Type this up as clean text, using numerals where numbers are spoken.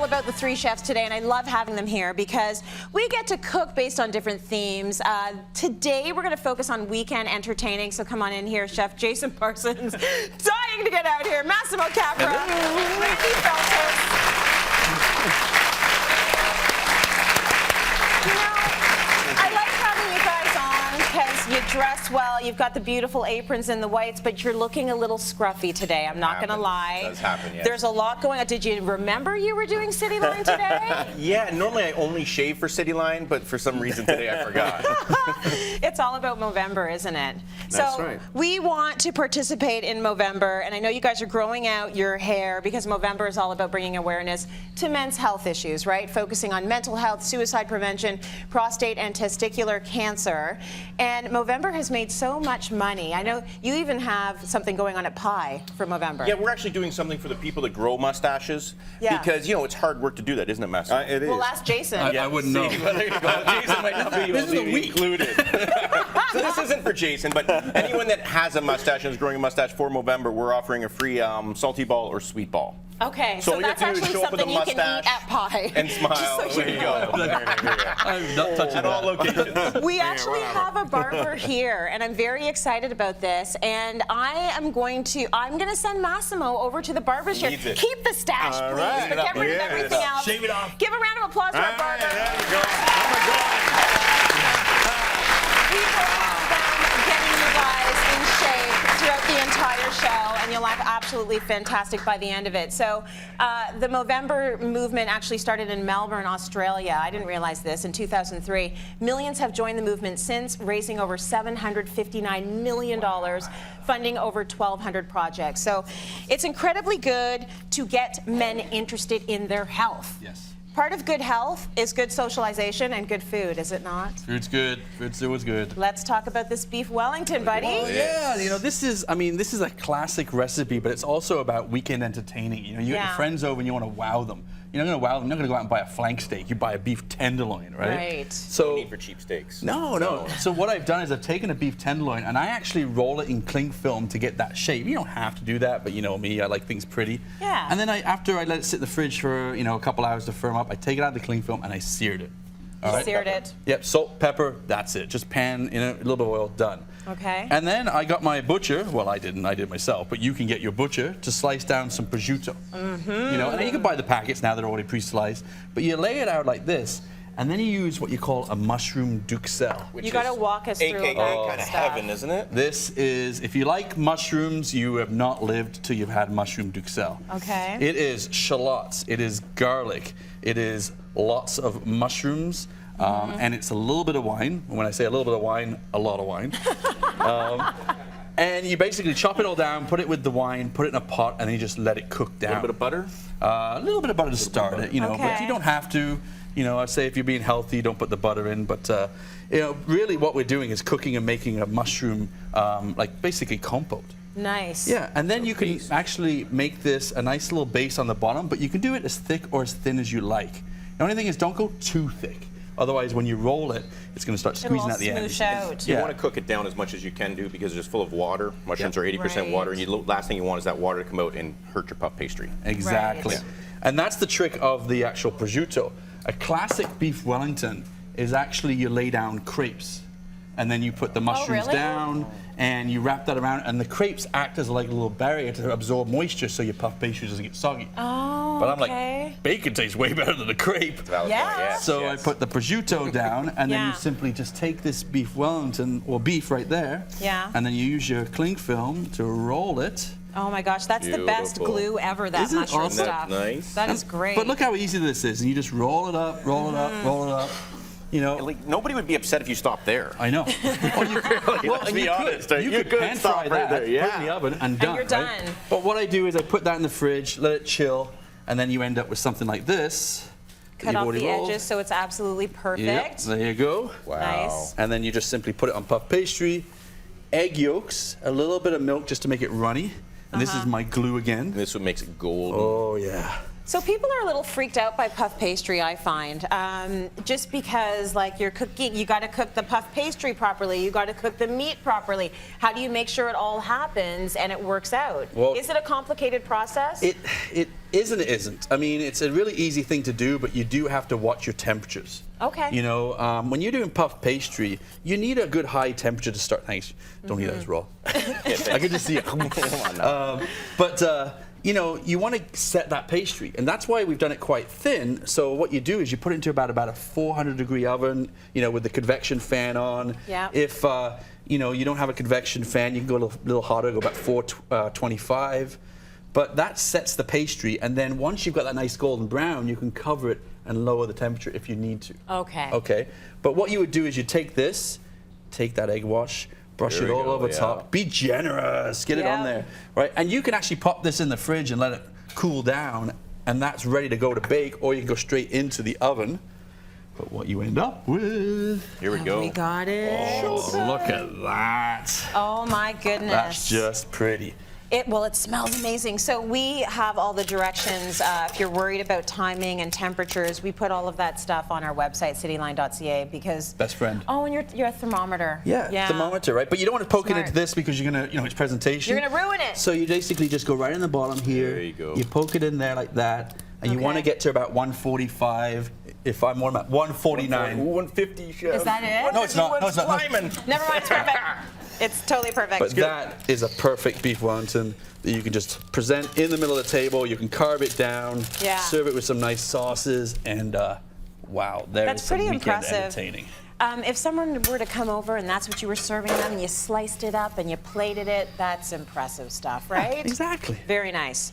all about the three chefs today, and I love having them here because we get to cook based on different themes. Today, we're going to focus on weekend entertaining, so come on in here, Chef Jason Parsons, dying to get out here, Massimo Capra, Randy Feltis. You know, I like having you guys on because you dress well. You've got the beautiful aprons and the whites, but you're looking a little scruffy today. I'm not going to lie. It does happen, yes. There's a lot going on. Did you remember you were doing Cityline today? Yeah, normally I only shave for Cityline, but for some reason today I forgot. It's all about Movember, isn't it? That's so right. We want to participate in Movember, and I know you guys are growing out your hair because Movember is all about bringing awareness to men's health issues, right? Focusing on mental health, suicide prevention, prostate and testicular cancer. And Movember has made so much money. I know you even have something going on at Pie for Movember. Yeah, we're actually doing something for the people that grow mustaches. Yeah. Because, you know, it's hard work to do that, isn't it, Massimo? It is. Well, ask Jason. I wouldn't know. There you go. Jason might not be able to be included. So this isn't for Jason, but anyone that has a mustache and is growing a mustache for Movember, we're offering a free salty ball or sweet ball. Okay, So so all you have that's to do is actually show up with a something you can eat mustache at Pie. and smile. Just so There you know. go. I'm not touching At all locations. We actually have a barber here, and I'm very excited about this. And I'm going to send Massimo over to the barber shop. Needs it. Keep the stash, All please, right. but get rid of Yes. everything else. Shave it off. Give a round of applause to our barber. There you go. Oh my God. We hope them getting you guys in shape throughout the entire show, and you'll look absolutely fantastic by the end of it. So the Movember movement actually started in Melbourne, Australia. I didn't realize this, in 2003. Millions have joined the movement since, raising over $759 million, funding over 1,200 projects. So it's incredibly good to get men interested in their health. Yes. Part of good health is good socialization and good food, is it not? Food's good. Food's always good. Let's talk about this beef Wellington, buddy. Oh, yeah, you know, this is a classic recipe, but it's also about weekend entertaining. You know, you get your friends over and you want to wow them. You're not going to wow them. You're not going to go out and buy a flank steak. You buy a beef tenderloin, right? Right. So No need for cheap steaks. No. So what I've done is I've taken a beef tenderloin and I actually roll it in cling film to get that shape. You don't have to do that, but you know me, I like things pretty. Yeah. And then after I let it sit in the fridge for a couple hours to firm up, I take it out of the cling film and I seared it. All right? Seared it. Yep, salt, pepper, that's it. Just pan in a little bit of oil, done. Okay. And then I got my butcher, well I did it myself, but you can get your butcher to slice down some prosciutto. You know, and you can buy the packets now, they're already pre-sliced, but you lay it out like this, and then you use what you call a mushroom duxelle. You got to walk us through AKA all kind that of stuff. heaven, isn't it? This is, if you like mushrooms, you have not lived till you've had mushroom duxelle. Okay. It is shallots, it is garlic, it is lots of mushrooms, and it's a little bit of wine. When I say a little bit of wine, a lot of wine. And you basically chop it all down, put it with the wine, put it in a pot, and then you just let it cook down. A little bit of butter? A little bit of butter to start it, you know, but Okay. you don't have to. You know, I'd say if you're being healthy, don't put the butter in. But, you know, really what we're doing is cooking and making a mushroom, like basically compote. Nice. Yeah, and then you can actually make this a nice little base on the bottom, but you can do it as thick or as thin as you like. The only thing is don't go too thick. Otherwise, when you roll it, it's going to start It'll squeezing all out the end. smoosh out. You Yeah. want to cook it down as much as you can do because it's full of water. Mushrooms are 80% Right. water, and the last thing you want is that water to come out and hurt your puff pastry. Exactly. Right. And that's the trick of the actual prosciutto. A classic beef Wellington is actually you lay down crepes. And then you put the mushrooms really? down and you wrap that around, and the crepes act as like a little barrier to absorb moisture so your puff pastry doesn't get soggy. Oh, But I'm okay. like, bacon tastes way better than a crepe. Valid Yeah. point, yes, So yes. I put the prosciutto down, and then Yeah. you simply just take this beef Wellington, or beef right there, Yeah. and then you use your cling film to roll it. Oh my gosh, that's the best Beautiful. glue ever, that Isn't it mushroom awesome? stuff. Nice. That is great. But look how easy this is, and you just roll it up, roll it up, roll it up. You know, Like, nobody would be upset if you stopped there. I know. Well, you, let's and be you honest, could, you could pan stop fry right that, there, put it in the yeah. oven, and done. you're right? done. But what I do is I put that in the fridge, let it chill, and then you end up with something like this. that Cut you've off already the rolled. edges so it's absolutely perfect. Yep, there you go. Nice. And then you just simply put it on puff pastry, egg yolks, a little bit of milk just to make it runny. And this is my glue again. This is what makes it golden. Oh, yeah. So people are a little freaked out by puff pastry, I find, just because like you're cooking, you got to cook the puff pastry properly, you got to cook the meat properly. How do you make sure it all happens and it works out? Well, is it a complicated process? It is and it isn't. I mean, it's a really easy thing to do, but you do have to watch your temperatures. Okay. You know, when you're doing puff pastry, you need a good high temperature to start. Thanks. Don't eat that as raw. I can just see it. Come on now. You know, you want to set that pastry, and that's why we've done it quite thin. So what you do is you put it into about a 400-degree oven, you know, with the convection fan on. Yeah. If you know, you don't have a convection fan, you can go a little hotter, go about 425. But that sets the pastry, and then once you've got that nice golden brown, you can cover it and lower the temperature if you need to. Okay. Okay. But what you would do is you take that egg wash, brush it all over top. Be generous. Get it on there, right? And you can actually pop this in the fridge and let it cool down, and that's ready to go to bake, or you can go straight into the oven. But what you end up with... Here we go. We got it. Oh, look at that. Oh my goodness. That's just pretty. Well, it smells amazing. So we have all the directions. If you're worried about timing and temperatures, we put all of that stuff on our website, cityline.ca, because... Best friend. Oh, and your thermometer. Yeah, thermometer, right? But you don't want to poke it into this because you're going to, you know, it's presentation. You're going to ruin it. So you basically just go right in the bottom here. There you go. You poke it in there like that, and you want to get to about 145. If I'm more about 149. 150, chef. Is that it? No, it's not. No, it's not. Never mind, it's perfect. It's totally perfect. But that is a perfect beef Wellington that you can just present in the middle of the table. You can carve it down, serve it with some nice sauces, and wow, that's pretty some weekend impressive. Entertaining. If someone were to come over and that's what you were serving them, and you sliced it up and you plated it, that's impressive stuff, right? Exactly. Very nice.